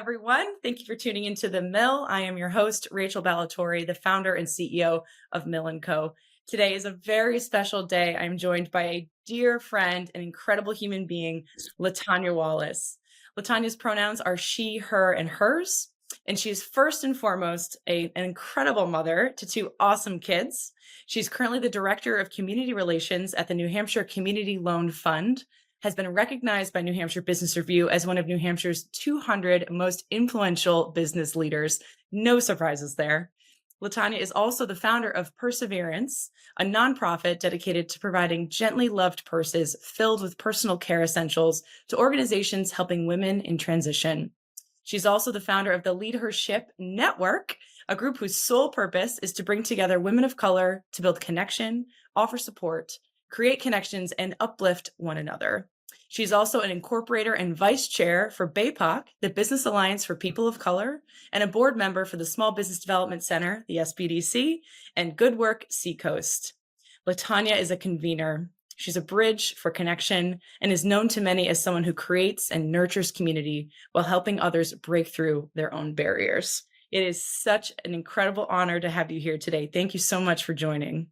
everyone. Thank you for tuning into The Mill. I am your host, Rachel Ballatori, the founder and CEO of Mill & Co. Today is a very special day. I'm joined by a dear friend, an incredible human being, Latonya Wallace. Latonya's pronouns are she, her, and hers, and she's first and foremost an incredible mother to two awesome kids. She's currently the Director of Community Relations at the New Hampshire Community Loan Fund, has been recognized by New Hampshire Business Review as one of New Hampshire's 200 most influential business leaders. No surprises there. Latonya is also the founder of Purseverance, a nonprofit dedicated to providing gently loved purses filled with personal care essentials to organizations helping women in transition. She's also the founder of the Lead Her Ship Network, a group whose sole purpose is to bring together women of color to build connection, offer support, create connections, and uplift one another. She's also an incorporator and vice chair for BAPOC, the Business Alliance for People of Color, and a board member for the Small Business Development Center, the SBDC, and Good Work Seacoast. Latonya is a convener. She's a bridge for connection and is known to many as someone who creates and nurtures community while helping others break through their own barriers. It is such an incredible honor to have you here today. Thank you so much for joining.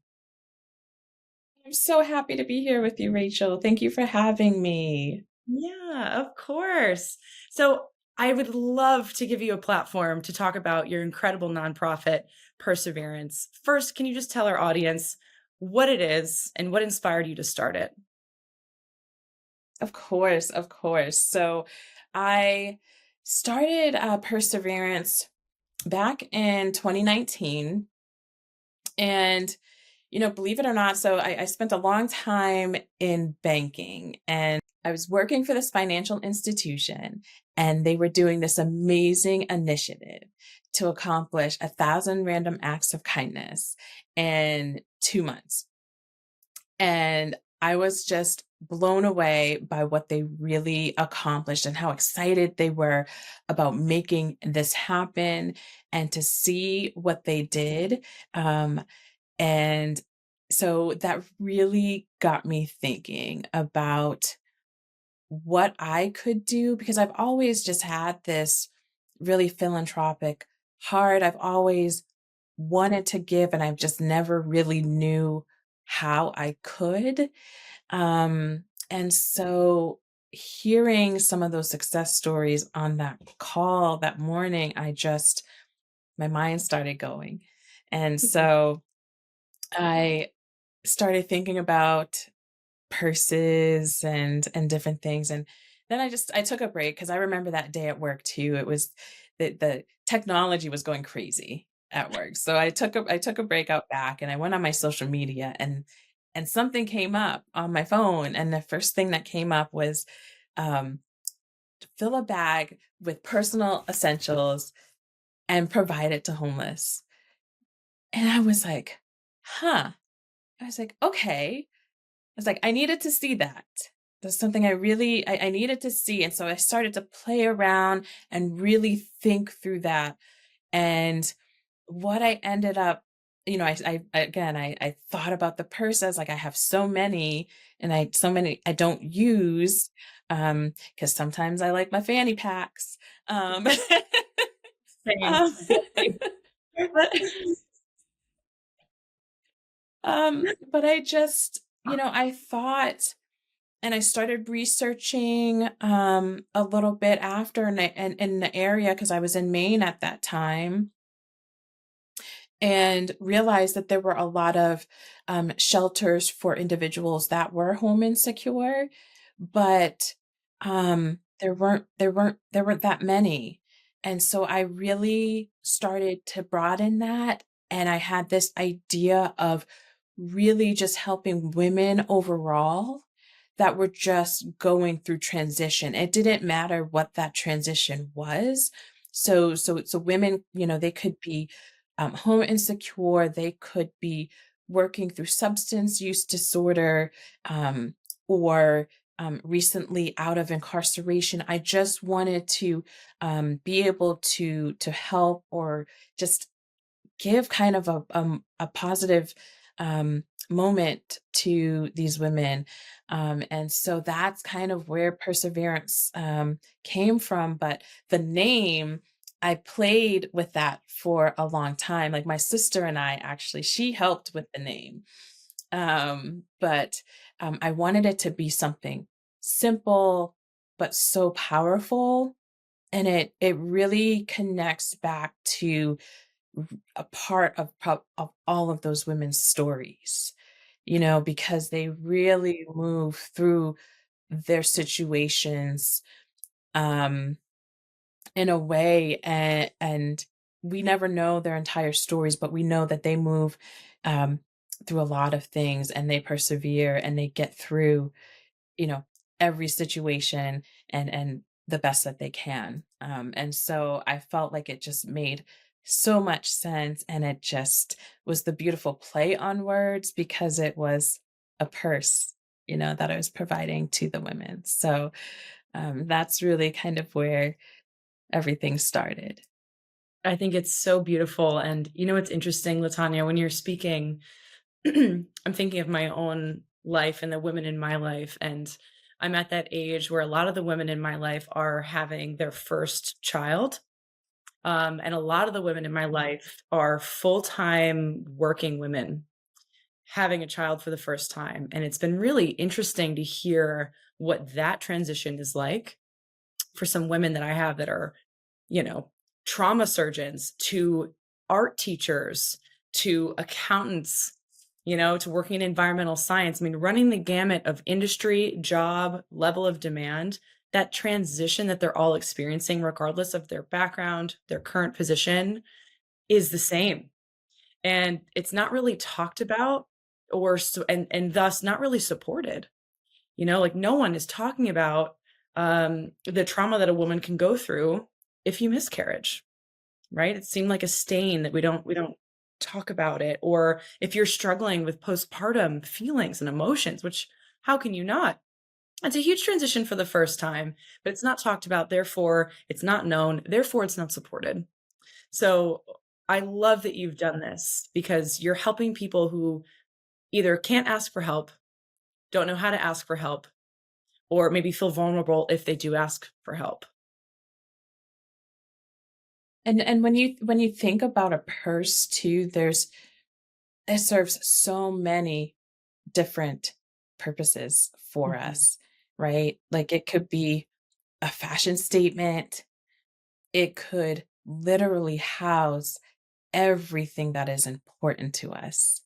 I'm so happy to be here with you, Rachel. Thank you for having me. Yeah, of course. So I would love to give you a platform to talk about your incredible nonprofit, Purseverance. First, can you just tell our audience what it is and what inspired you to start it? Of course, of course. So I started Purseverance back in 2019. And, believe it or not, so I spent a long time in banking and I was working for this financial institution, and they were doing this amazing initiative to accomplish 1,000 random acts of kindness in 2 months. And I was just blown away by what they really accomplished and how excited they were about making this happen and to see what they did. And so that really got me thinking about what I could do, because I've always just had this really philanthropic heart. I've always wanted to give, and I've just never really knew how I could. And so hearing some of those success stories on that call that morning, my mind started going. And so I started thinking about purses and different things. And then I took a break because I remember that day at work too. It was the technology was going crazy at work. So I took a break out back and I went on my social media, and something came up on my phone. And the first thing that came up was to fill a bag with personal essentials and provide it to homeless. And I was like, huh. I was like, okay. I was like, I needed to see that. That's something I needed to see. And so I started to play around and really think through that. And what I ended up, I thought about the purses. Like, I have so many, and I don't use, because sometimes I like my fanny packs. Same. um, but, but I just, I thought, and I started researching a little bit after, and in the area, because I was in Maine at that time, and realized that there were a lot of shelters for individuals that were home insecure, but there weren't that many. And so I really started to broaden that, and I had this idea of really just helping women overall that were just going through transition. It didn't matter what that transition was. So women, they could be home insecure, they could be working through substance use disorder, or recently out of incarceration. I just wanted to be able to help, or just give kind of a positive moment to these women. And so that's kind of where Perseverance came from. But the name, I played with that for a long time. Like my sister and I actually, she helped with the name. But I wanted it to be something simple, but so powerful. And it really connects back to a part of of all of those women's stories, because they really move through their situations um, in a way, and we never know their entire stories, but we know that they move um, through a lot of things and they persevere and they get through you know, every situation and the best that they can. And so I felt like it just made so much sense and it just was the beautiful play on words because it was a purse, that I was providing to the women. So that's really kind of where everything started. I think it's so beautiful. And it's interesting, Latanya, when you're speaking, I'm thinking of my own life and the women in my life. And I'm at that age where a lot of the women in my life are having their first child. And a lot of the women in my life are full time working women having a child for the first time. And it's been really interesting to hear what that transition is like for some women that I have that are, you know, trauma surgeons to art teachers to accountants, to working in environmental science. I mean, running the gamut of industry, job, level of demand, that transition that they're all experiencing, regardless of their background, their current position, is the same. And it's not really talked about and thus not really supported. Like no one is talking about the trauma that a woman can go through if you miscarriage, right? It seemed like a stain that we don't talk about it. Or if you're struggling with postpartum feelings and emotions, which how can you not? It's a huge transition for the first time, but it's not talked about. Therefore, it's not known. Therefore, it's not supported. So I love that you've done this because you're helping people who either can't ask for help, don't know how to ask for help, or maybe feel vulnerable if they do ask for help. And when you think about a purse too, it serves so many different purposes for Mhm. us, right? Like it could be a fashion statement, it could literally house everything that is important to us.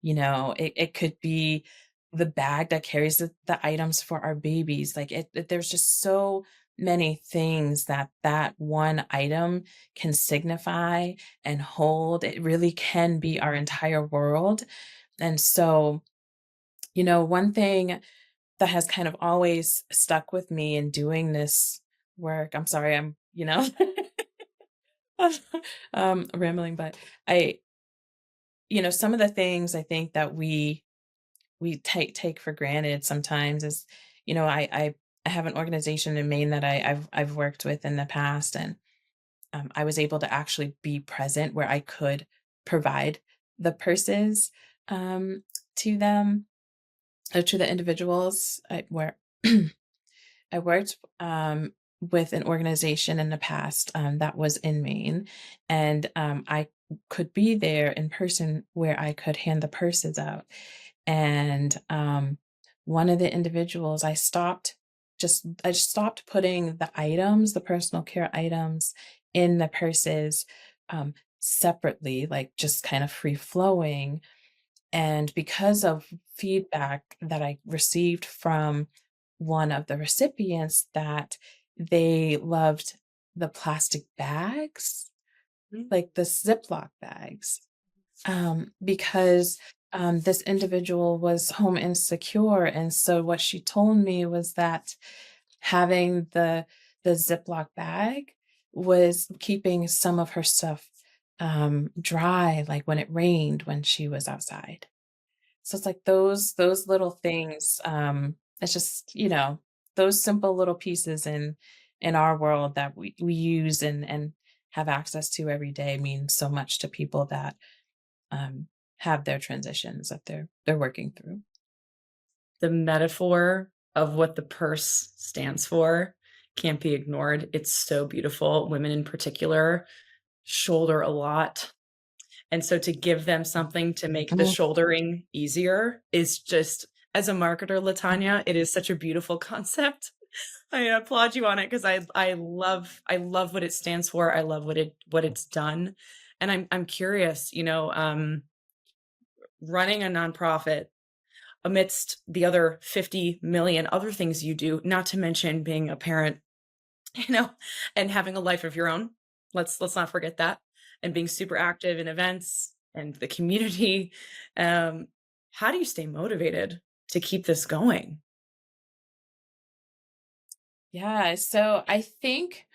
It could be the bag that carries the items for our babies. Like there's just so many things that one item can signify and hold. It really can be our entire world. And so, one thing that has kind of always stuck with me in doing this work. I'm sorry, I'm, rambling, but I, some of the things I think that we take for granted sometimes is, I have an organization in Maine that I've worked with in the past, and I was able to actually be present where I could provide the purses to them, to the individuals where I worked with an organization in the past that was in Maine, and I could be there in person where I could hand the purses out. And one of the individuals, I stopped putting the items, the personal care items, in the purses separately, like just kind of free flowing. And because of feedback that I received from one of the recipients that they loved the plastic bags, Mm. like the Ziploc bags, because this individual was home insecure. And so what she told me was that having the Ziploc bag was keeping some of her stuff dry, like when it rained when she was outside. So it's like those little things, it's just, those simple little pieces in our world that we use and have access to every day mean so much to people that have their transitions that they're working through. The metaphor of what the purse stands for can't be ignored. It's so beautiful. Women in particular shoulder a lot. And so to give them something to make the Mhm. shouldering easier is just, as a marketer, Latanya, it is such a beautiful concept. I applaud you on it because I love what it stands for. I love what it's done. And I'm curious, running a nonprofit amidst the other 50 million other things you do, not to mention being a parent, you know, and having a life of your own. Let's not forget that. And being super active in events and the community. Um, how do you stay motivated to keep this going? Yeah, so I think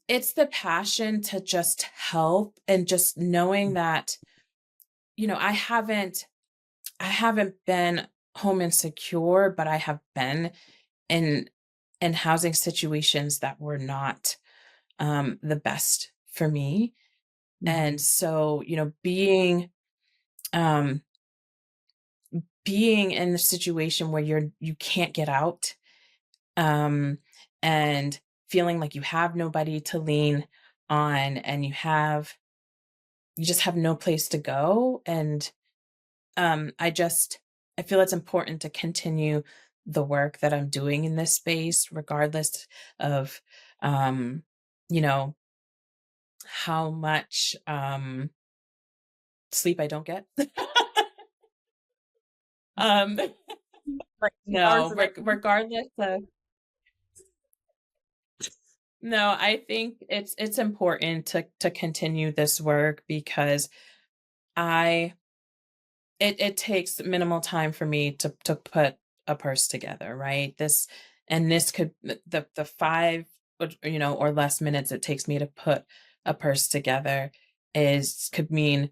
it's the passion to just help and just knowing that, I haven't been home insecure, but I have been in housing situations that were not the best for me. And Mhm. so, um being in the situation where you can't get out, um and feeling like you have nobody to lean on, and you just have no place to go. And I feel it's important to continue the work that I'm doing in this space, regardless of um you know how much sleep I don't get. um Like 2 hours no, a night. regardless of, no, I think it's important to continue this work because I it takes minimal time for me to put a purse together, right? This could, the 5 or less minutes it takes me to put a purse together is could mean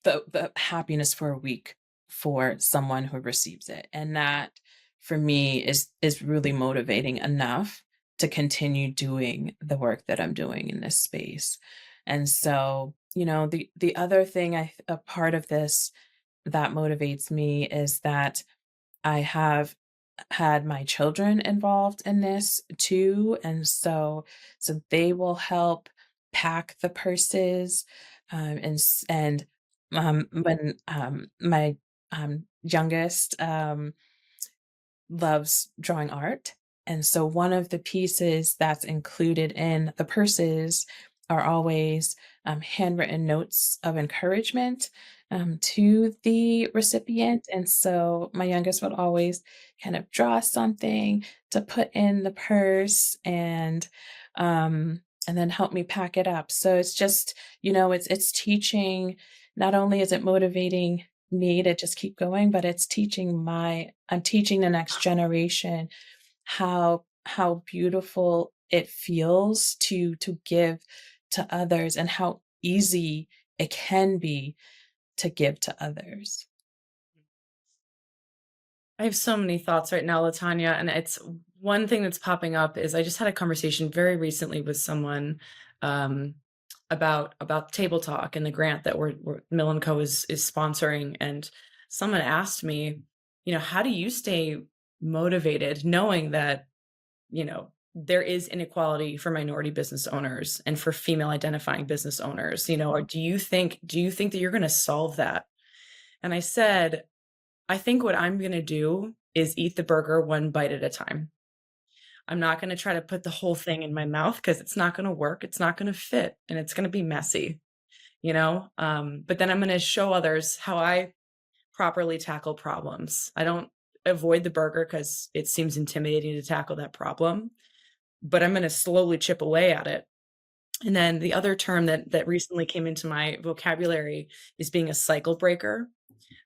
the happiness for a week for someone who receives it. And that for me is really motivating enough to continue doing the work that I'm doing in this space. And so, the other thing, a part of this that motivates me is that I have had my children involved in this too, and so they will help pack the purses, when my youngest loves drawing art. And so one of the pieces that's included in the purses are always handwritten notes of encouragement to the recipient. And so my youngest would always kind of draw something to put in the purse, and then help me pack it up. So it's just, it's teaching. Not only is it motivating me to just keep going, but I'm teaching the next generation how beautiful it feels to give to others, and how easy it can be to give to others. I have so many thoughts right now, Latanya, and it's one thing that's popping up is I just had a conversation very recently with someone um, about Table Talk and the grant that we're Mill and Co is sponsoring, and someone asked me, how do you stay motivated knowing that there is inequality for minority business owners and for female identifying business owners, or do you think that you're going to solve that? And I said, I think what I'm going to do is eat the burger one bite at a time. I'm not going to try to put the whole thing in my mouth because it's not going to work. It's not going to fit and it's going to be messy, But then I'm going to show others how I properly tackle problems. I don't avoid the burger because it seems intimidating to tackle that problem, but I'm going to slowly chip away at it. And then the other term that recently came into my vocabulary is being a cycle breaker.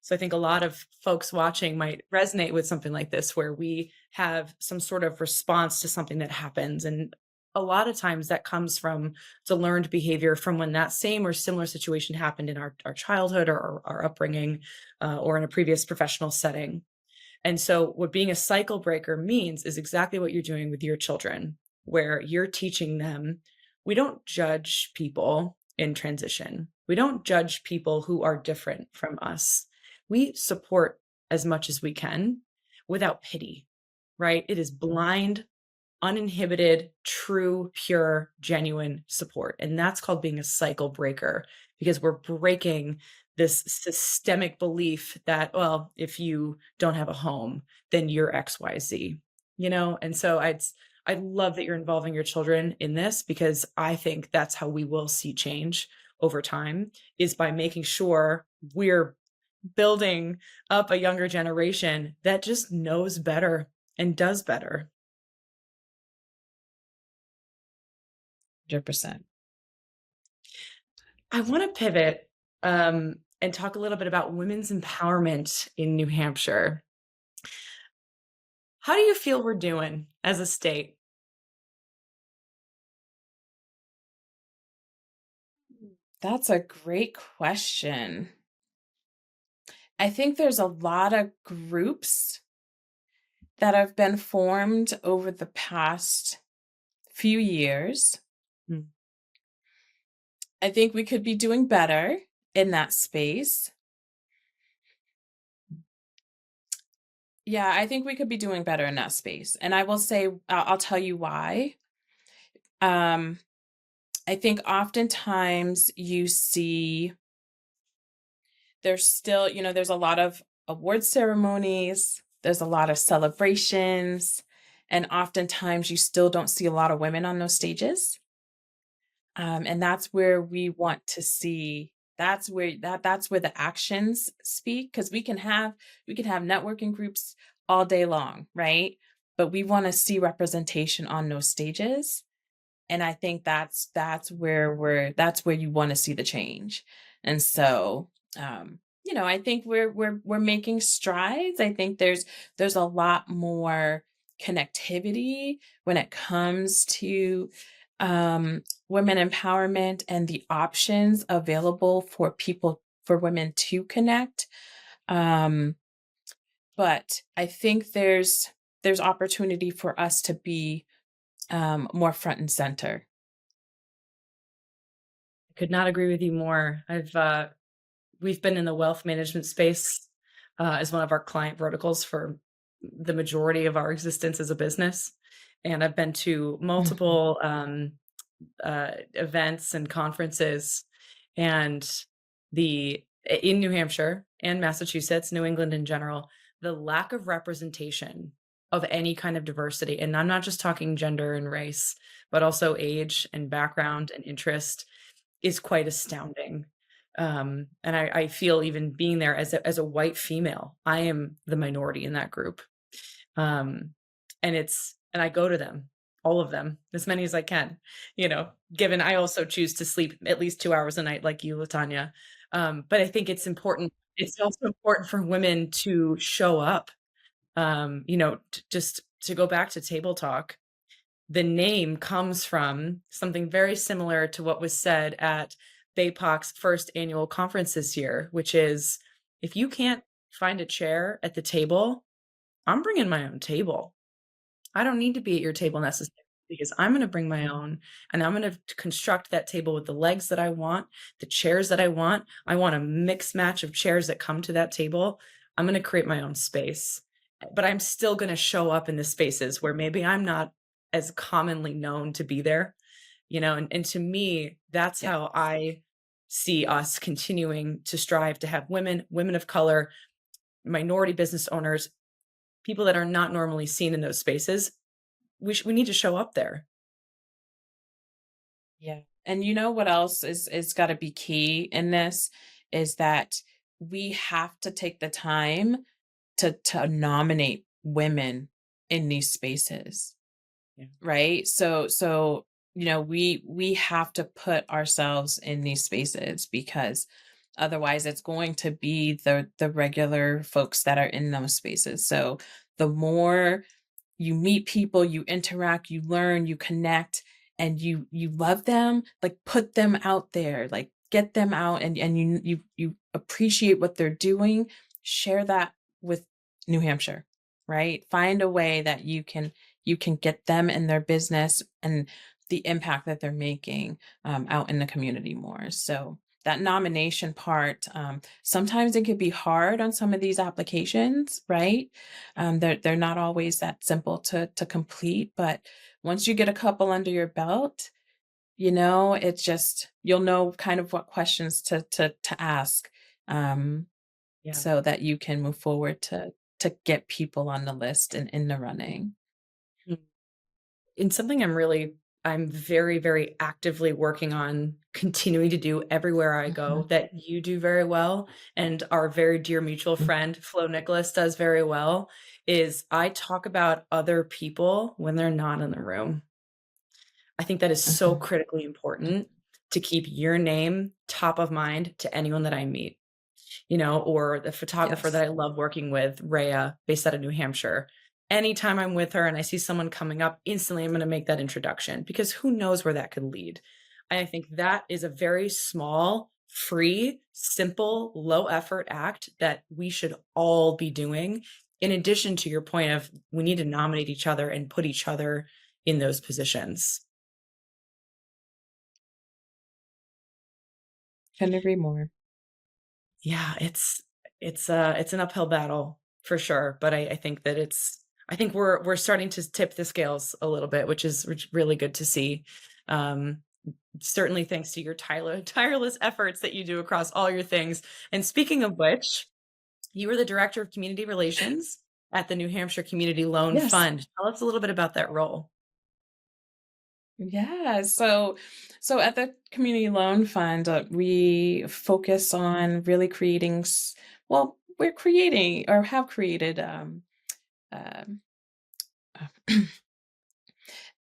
So I think a lot of folks watching might resonate with something like this, where we have some sort of response to something that happens. And a lot of times that comes from the learned behavior from when that same or similar situation happened in our childhood or our upbringing, or in a previous professional setting. And so, what being a cycle breaker means is exactly what you're doing with your children, where you're teaching them we don't judge people in transition. We don't judge people who are different from us. We support as much as we can without pity, right? It is blind, uninhibited, true, pure, genuine support. And that's called being a cycle breaker because we're breaking this systemic belief that, well, if you don't have a home, then you're XYZ, And so I love that you're involving your children in this because I think that's how we will see change over time is by making sure we're building up a younger generation that just knows better and does better. 100%. I want to pivot and talk a little bit about women's empowerment in New Hampshire. How do you feel we're doing as a state? That's a great question. I think there's a lot of groups that have been formed over the past few years. Mm. I think we could be doing better in that space. Yeah, I think we could be doing better in that space. And I will say, I'll tell you why. Um, I think oftentimes you see there's still, there's a lot of award ceremonies, there's a lot of celebrations, and oftentimes you still don't see a lot of women on those stages. And that's where we want to see that's where the actions speak because we can have networking groups all day long, right? But we want to see representation on those stages. And I think that's where you want to see the change. And so I think we're making strides. I think there's a lot more connectivity when it comes to women empowerment and the options available for women to connect. But I think there's opportunity for us to be more front and center. I could not agree with you more. We've been in the wealth management space as one of our client verticals for the majority of our existence as a business. And I've been to Mhm. multiple events and conferences and in New Hampshire and Massachusetts, New England in general, the lack of representation of any kind of diversity. And I'm not just talking gender and race, but also age and background and interest is quite astounding. And I feel even being there as a white female, I am the minority in that group. Um, and I go to them, all of them, as many as I can, given I also choose to sleep at least 2 hours a night like you, Latonya. But I think it's important. It's also important for women to show up, just to go back to table talk. The name comes from something very similar to what was said at BAPOC's first annual conference this year, which is if you can't find a chair at the table, I'm bringing my own table. I don't need to be at your table necessarily because I'm going to bring my own and I'm going to construct that table with the legs that I want, the chairs that I want. I want a mix match of chairs that come to that table. I'm going to create my own space, but I'm still going to show up in the spaces where maybe I'm not as commonly known to be there, and to me, that's Yeah. how I see us continuing to strive to have women of color, minority business owners, people that are not normally seen in those spaces. We need to show up there. Yeah. And you know what else is got to be key in this is that we have to take the time to nominate women in these spaces, Yeah. right? So we have to put ourselves in these spaces because otherwise it's going to be the regular folks that are in those spaces. So the more you meet people, you interact, you learn, you connect, and you love them, like put them out there, like get them out and you appreciate what they're doing, share that with New Hampshire, right? Find a way that you can get them and their business and the impact that they're making out in the community more. So that nomination part, sometimes it could be hard on some of these applications, right? They're not always that simple to complete, but once you get a couple under your belt, it's just you'll know kind of what questions to ask, um, Yeah. so that you can move forward to get people on the list and in the running. Mm. And something I'm very, very actively working on continuing to do everywhere I go Mhm, that you do very well and our very dear mutual mm, friend Flo Nicholas does very well is I talk about other people when they're not in the room. I think that is so mhm. critically important to keep your name top of mind to anyone that I meet. Or the photographer that Yes. I love working with, Rhea, based out of New Hampshire. Anytime I'm with her and I see someone coming up, instantly I'm going to make that introduction because who knows where that could lead. I think that is a very small, free, simple, low effort act that we should all be doing. In addition to your point of we need to nominate each other and put each other in those positions. Couldn't agree more. Yeah, it's an uphill battle for sure, but I think that I think we're starting to tip the scales a little bit, which really good to see. Um, Certainly thanks to your tireless efforts that you do across all your things. And speaking of which, you were the director of community relations at the New Hampshire Community Loan Yes. Fund. Tell us a little bit about that role. Yeah. So at the Community Loan Fund, we focus on really well, we're creating or have created um,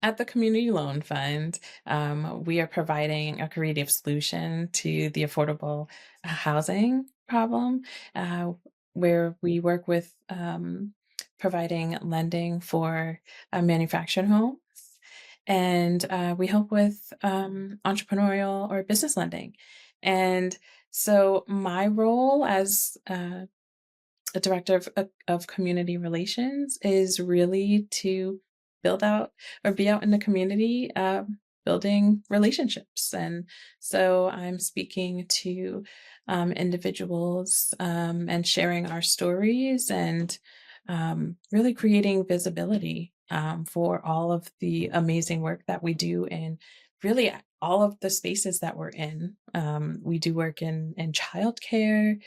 at the Community Loan Fund, we are providing a creative solution to the affordable housing problem, uh, where we work with providing lending for manufactured homes. And we help with entrepreneurial or business lending. And so, my role as a director of community relations is really to build out or be out in the community, building relationships. And so I'm speaking to individuals and sharing our stories and really creating visibility for all of the amazing work that we do in really all of the spaces that we're in. We do work in childcare,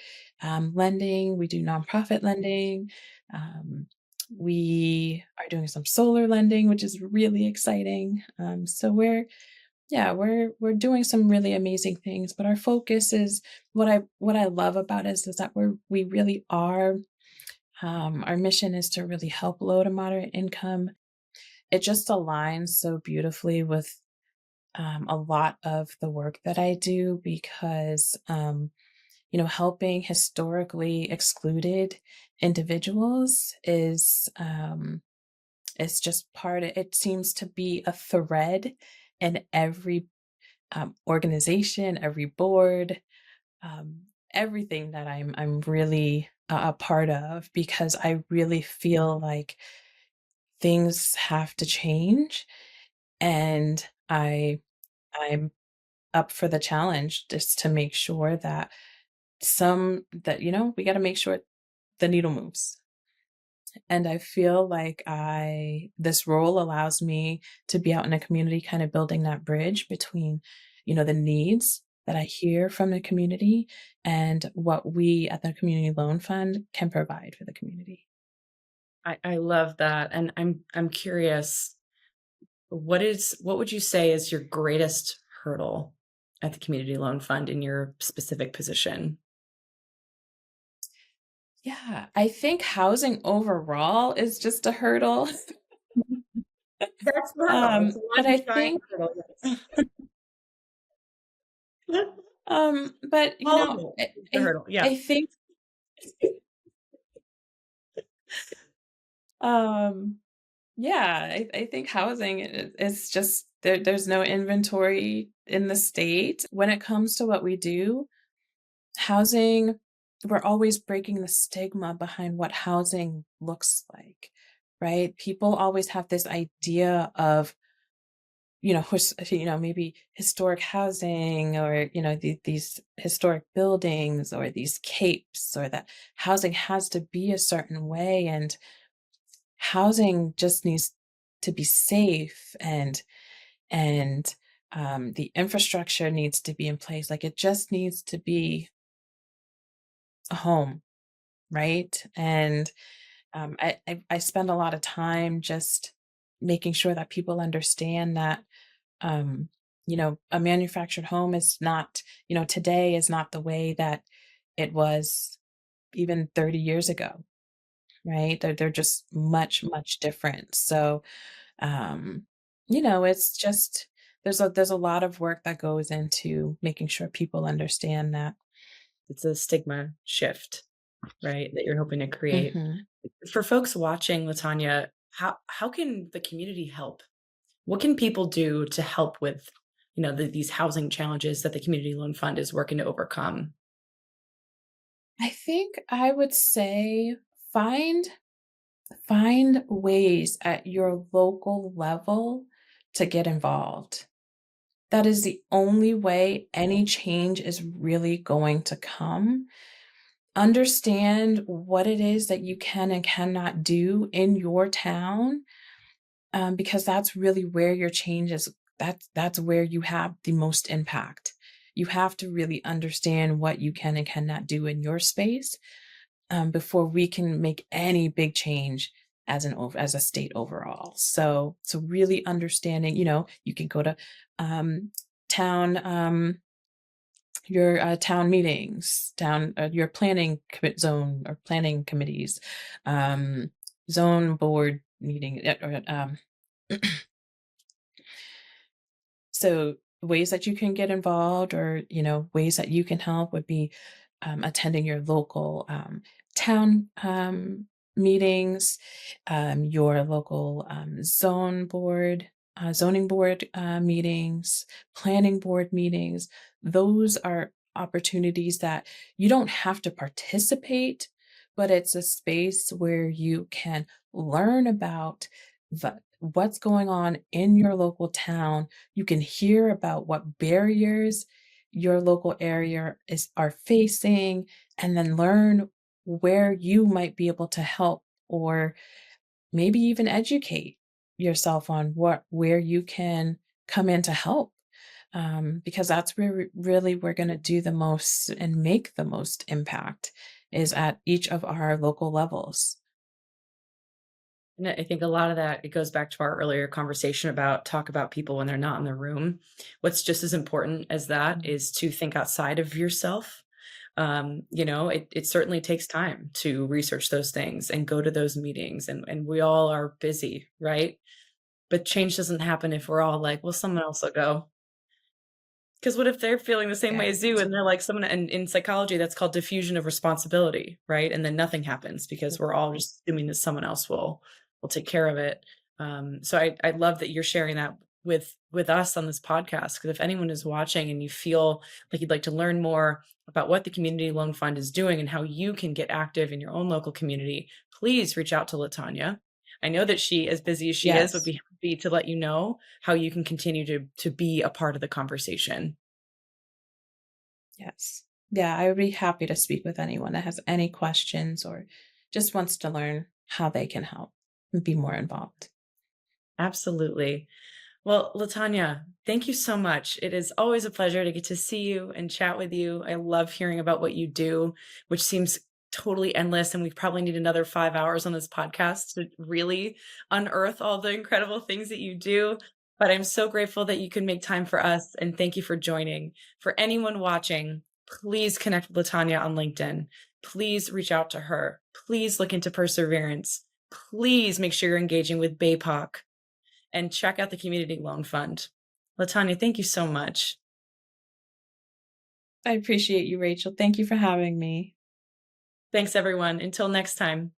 lending, we do nonprofit lending. Um, we are doing some solar lending, which is really exciting. So we're doing some really amazing things, but our focus is what I love about it is that we really are our mission is to really help low to moderate income. It just aligns so beautifully with a lot of the work that I do because helping historically excluded individuals is just it seems to be a thread in every organization, every board, um, everything that I'm really a part of because I really feel like things have to change, and I'm up for the challenge just to make sure that we got to make sure the needle moves. And I feel like I this role allows me to be out in a community kind of building that bridge between, the needs that I hear from the community and what we at the Community Loan Fund can provide for the community. I love that, and I'm curious. What would you say is your greatest hurdle at the Community Loan Fund in your specific position? Yeah, I think housing overall is just a hurdle. That's the hurdle. It's But one I giant think hurdle, yes. but All of it is the hurdle, yeah. I think um yeah, I think housing is just there's no inventory in the state. When it comes to what we do, housing, we're always breaking the stigma behind what housing looks like, right? People always have this idea of, maybe historic housing, or, these historic buildings, or these capes, or that housing has to be a certain way. And housing just needs to be safe, and the infrastructure needs to be in place. Like, it just needs to be a home, right? And I spend a lot of time just making sure that people understand that, a manufactured home is not, today is not the way that it was even 30 years ago, right? They're just much, much different. So, um, it's just, there's a lot of work that goes into making sure people understand that. It's a stigma shift, right, that you're hoping to create. Mhm. For folks watching, Latanya, how can the community help? What can people do to help with, these housing challenges that the Community Loan Fund is working to overcome? I think I would say find find ways at your local level to get involved. That is the only way any change is really going to come. Understand what it is that you can and cannot do in your town, because that's really where your change is. That's where you have the most impact. You have to really understand what you can and cannot do in your space, before we can make any big change as a state overall. So really understanding, you can go to, um, town your town meetings, your zone or planning committees, um, zone board meeting, so ways that you can get involved, or ways that you can help would be, attending your local, town, meetings, your local, zoning board, meetings, planning board meetings. Those are opportunities that you don't have to participate, but it's a space where you can learn about what's going on in your local town. You can hear about what barriers your local area are facing, and then learn where you might be able to help, or maybe even educate yourself on where you can come in to help, because that's where really we're going to do the most and make the most impact, is at each of our local levels. And I think a lot of that, it goes back to our earlier conversation about talk about people when they're not in the room. What's just as important as that Mm. is to think outside of yourself. It certainly takes time to research those things and go to those meetings, and we all are busy, right? But change doesn't happen if we're all like, well, someone else will go. Because what if they're feeling the same way as you Yes. and they're like someone, and in psychology, that's called diffusion of responsibility, right? And then nothing happens because we're all just assuming that someone else will take care of it. So I love that you're sharing that with us on this podcast. Because if anyone is watching and you feel like you'd like to learn more about what the Community Loan Fund is doing and how you can get active in your own local community, please reach out to Latanya. I know that she, as busy as she is, would Yes. be happy to let you know how you can continue to be a part of the conversation. Yes. Yeah, I would be happy to speak with anyone that has any questions, or just wants to learn how they can help and be more involved. Absolutely. Well, Latanya, thank you so much. It is always a pleasure to get to see you and chat with you. I love hearing about what you do, which seems totally endless. And we probably need another 5 hours on this podcast to really unearth all the incredible things that you do. But I'm so grateful that you could make time for us. And thank you for joining. For anyone watching, please connect with Latanya on LinkedIn. Please reach out to her. Please look into Purseverance. Please make sure you're engaging with BAPOC and check out the Community Loan Fund. Latanya, thank you so much. I appreciate you, Rachel. Thank you for having me. Thanks, everyone. Until next time.